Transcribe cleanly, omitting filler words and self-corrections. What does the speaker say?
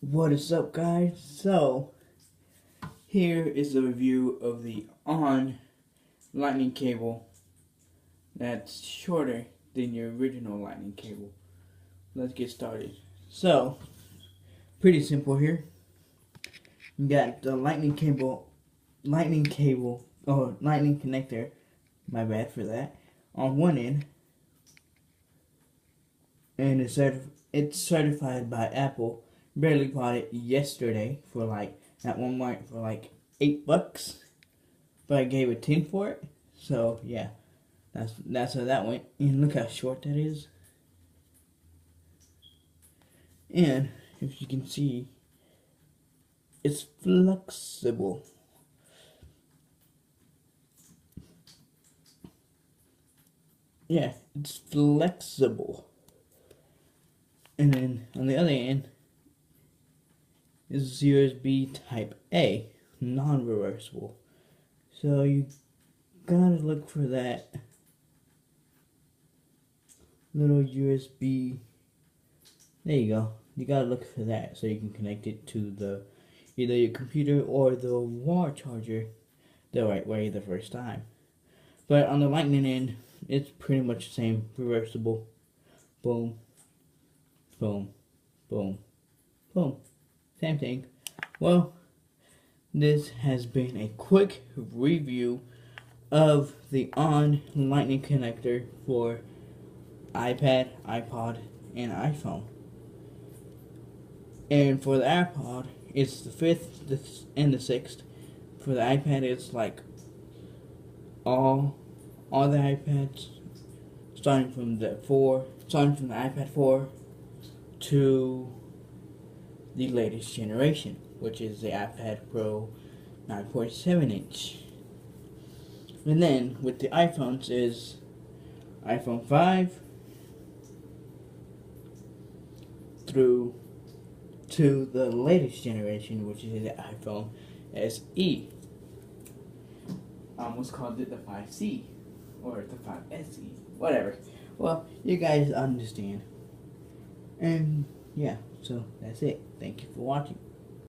What is up, guys? So, here is a review of the on lightning cable that's shorter than your original lightning cable. Let's get started. So, pretty simple here. You got the lightning connector, my bad for that, on one end, and it's certified by Apple. Barely bought it yesterday for at Walmart for $8, but I gave it 10 for it. So yeah, that's how that went. And look how short that is. And if you can see, it's flexible. Yeah, it's flexible. And then on the other end is USB Type A, non-reversible. So you gotta look for that little USB. There you go. You gotta look for that so you can connect it to either your computer or the wall charger the right way the first time. But on the lightning end, it's pretty much the same. Reversible. Boom. Boom. Boom. Boom. Same thing. Well, this has been a quick review of the on lightning connector for iPad, iPod, and iPhone. And for the iPod, it's the 5th and the 6th. For the iPad, it's like all the iPads, starting from the iPad 4 to the latest generation, which is the iPad Pro 9.7-inch. And then with the iPhones is iPhone 5 through to the latest generation, which is the iPhone SE. I almost called it the 5C or the 5SE, whatever. Well, you guys understand. And yeah, so that's it. Thank you for watching.